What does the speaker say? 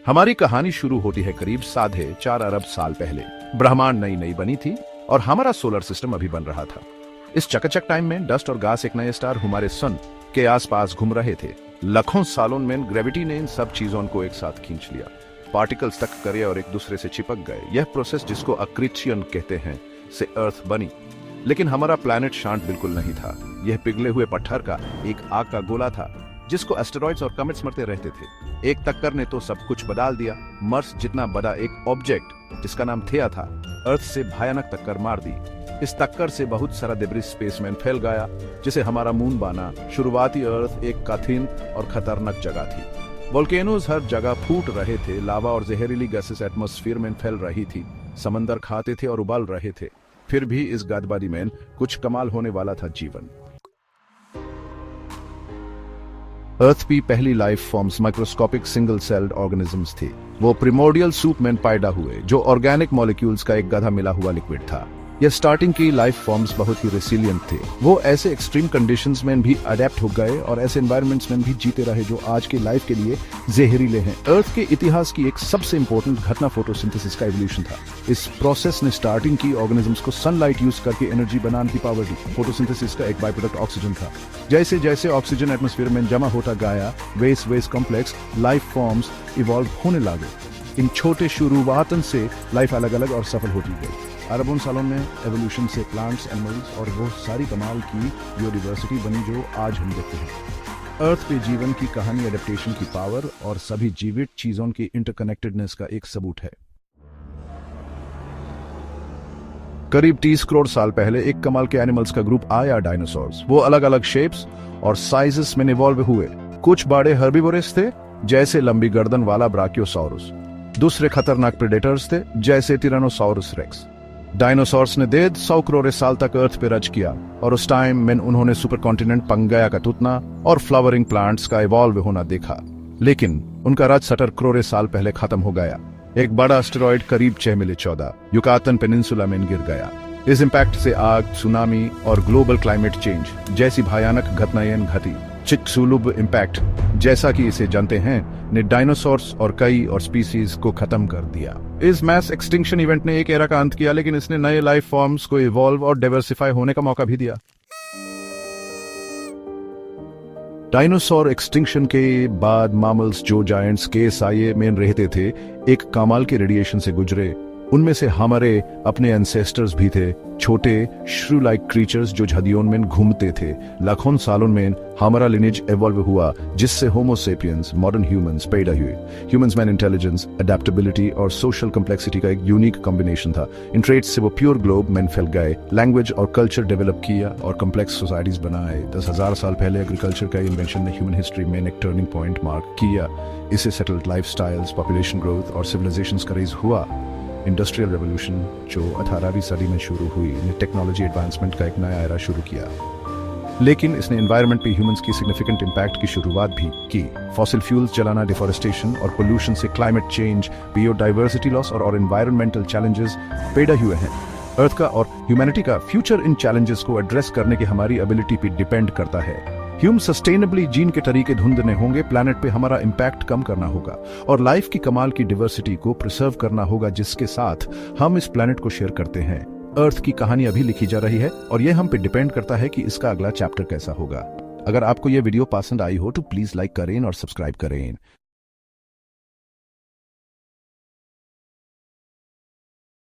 हमारी कहानी शुरू होती है करीब 4.5 अरब साल पहले। ब्रह्मांड नई नई बनी थी और हमारा सोलर सिस्टम अभी बन रहा था। इस चकाचक टाइम में डस्ट और गैस एक नए स्टार हमारे सन के आसपास घूम रहे थे। लाखों सालों में ग्रेविटी ने इन सब चीजों को एक साथ खींच लिया। पार्टिकल्स तक करे और एक दूसरे से चिपक गए। यह प्रोसेस जिसको अक्रीशियन कहते हैं से अर्थ बनी। लेकिन हमारा प्लैनेट शांत बिल्कुल नहीं था। यह पिघले हुए पत्थर का एक आग का गोला था जिसको एस्टेरॉइड्स और कमेट्स मरते रहते थे। एक टक्कर ने तो सब कुछ बदल दिया। मार्स जितना बड़ा एक ऑब्जेक्ट जिसका नाम थिया था, अर्थ से भयानक टक्कर मार दी। इस टक्कर से बहुत सारा डिब्रिस स्पेस में फैल गया जिसे हमारा मून बना। शुरुआती अर्थ एक कठिन और खतरनाक जगह थी। वोल्केनोज हर जगह फूट रहे थे। लावा और जहरीली गैसेस एटमॉस्फेयर में फैल रही थी। समंदर खाते थे और उबाल रहे थे। फिर भी इस गदबादी में कुछ कमाल होने वाला था। जीवन अर्थ की पहली life forms microscopic single celled organisms थे। वो प्रिमोर्डियल सूप में पैदा हुए जो ऑर्गेनिक मॉलिक्यूल्स का एक गधा मिला हुआ लिक्विड था। यह स्टार्टिंग की लाइफ फॉर्म्स बहुत ही रेसिलिएंट थे। वो ऐसे एक्सट्रीम कंडीशंस में भी अडेप्ट हो गए और ऐसे एनवायरनमेंट्स में भी जीते रहे जो आज की लाइफ के लिए जहरीले हैं। अर्थ के इतिहास की एक सबसे इंपॉर्टेंट घटना फोटोसिंथेसिस का एवोल्यूशन था। इस प्रोसेस ने स्टार्टिंग की ऑर्गेनिजम्स को सनलाइट यूज करके एनर्जी बनाने की पावर दी। फोटोसिंथेसिस का एक बाय प्रोडक्ट ऑक्सीजन था। जैसे जैसे ऑक्सीजन एटमॉस्फेयर में जमा होता गया वेस कॉम्प्लेक्स लाइफ फॉर्म्स इवॉल्व होने लगे। इन छोटे शुरुआतन से लाइफ अलग अलग और सफल होती गई। अरबों सालों में एवोल्यूशन से प्लांट्स, एनिमल्स और वो सारी कमाल की बायोडाइवर्सिटी बनी जो आज हम देखते हैं। अर्थ पे जीवन की कहानी एडेप्टेशन की पावर और सभी जीवित चीजों की इंटरकनेक्टेडनेस का एक सबूत है। करीब 30 करोड़ साल पहले एक कमाल के एनिमल्स का ग्रुप आया, डायनासोर्स। वो अलग अलग शेप्स और साइजेस में इवॉल्व हुए। कुछ बड़े हर्बीवोरस थे जैसे लंबी गर्दन वाला ब्राकियोसाउरुस। दूसरे खतरनाक प्रेडेटर्स थे जैसे टिरानोसाउरुस रेक्स। डायनासोर्स ने 150 करोड़ साल तक अर्थ पे राज किया और उस टाइम में उन्होंने सुपर कॉन्टिनेंट पंगाया का टूटना और फ्लावरिंग प्लांट्स का इवॉल्व होना देखा। लेकिन उनका राज 70 करोड़ साल पहले खत्म हो गया। एक बड़ा एस्टेरॉइड करीब 6 मिले 14 युकातन पेनिनसुला में गिर गया। इस इंपैक्ट से आग, सुनामी और ग्लोबल क्लाइमेट चेंज जैसी भयानक घटनाएं घटी। चिकसुलुब इंपैक्ट, जैसा कि इसे जानते हैं, ने डायनासोर्स और कई और स्पीसीज को खत्म कर दिया। इस मैस एक्सटिंक्शन इवेंट ने एक एरा का अंत किया, लेकिन इसने नए लाइफ फॉर्म्स को इवॉल्व और डाइवर्सिफाई होने का मौका भी दिया। डायनासोर एक्सटिंक्शन के बाद मैमल्स जो जायंट्स के साये में रहते थे एक कमाल के रेडिएशन से गुजरे। उनमें से हमारे अपने एंसेस्टर्स भी थे, छोटे श्रू लाइक क्रीचर्स जो झदियों में घूमते थे। लाखों सालों में हमारा लिनेज एवॉल्व हुआ जिससे होमो सेपियंस, मॉडर्न ह्यूमंस पैदा हुए। ह्यूमंस में इंटेलिजेंस, अडेप्टेबिलिटी और सोशल कॉम्प्लेक्सिटी का एक यूनिक कॉम्बिनेशन था। इन ट्रेट्स से वो प्योर ग्लोब में फैल गए। लैंग्वेज और कल्चर डेवलप किया और कॉम्प्लेक्स सोसाइटीज बनाए। 10,000 साल पहले एग्रीकल्चर का इन्वेंशन ने ह्यूमन हिस्ट्री में एक टर्निंग पॉइंट मार्क किया। इससे सेटल्ड लाइफस्टाइल्स, पॉपुलेशन ग्रोथ और सिविलाइजेशंस का रेज हुआ। इंडस्ट्रियल रेवोल्यूशन जो 18वीं सदी में शुरू हुई ने टेक्नोलॉजी एडवांसमेंट का एक नया एरा शुरू किया। लेकिन इसने एनवायरनमेंट पे ह्यूमंस की सिग्निफिकेंट इंपैक्ट की शुरुआत भी की। फॉसिल फ्यूल्स जलाना, डिफॉरेस्टेशन और पोल्यूशन से क्लाइमेट चेंज, बायोडाइवर्सिटी लॉस और एनवायरनमेंटल चैलेंजेस पैदा हुए हैं। अर्थ का और ह्यूमैनिटी का फ्यूचर इन चैलेंजेस को एड्रेस करने की हमारी एबिलिटी पे डिपेंड करता है। ह्यूम सस्टेनेबली जीन के तरीके ढूंढने होंगे, प्लैनेट पे हमारा इंपैक्ट कम करना होगा और लाइफ की कमाल की डाइवर्सिटी को प्रिजर्व करना होगा जिसके साथ हम इस प्लैनेट को शेयर करते हैं। अर्थ की कहानी अभी लिखी जा रही है और यह हम पे डिपेंड करता है कि इसका अगला चैप्टर कैसा होगा। अगर आपको यह वीडियो पसंद आई हो तो प्लीज लाइक करें और सब्सक्राइब करें।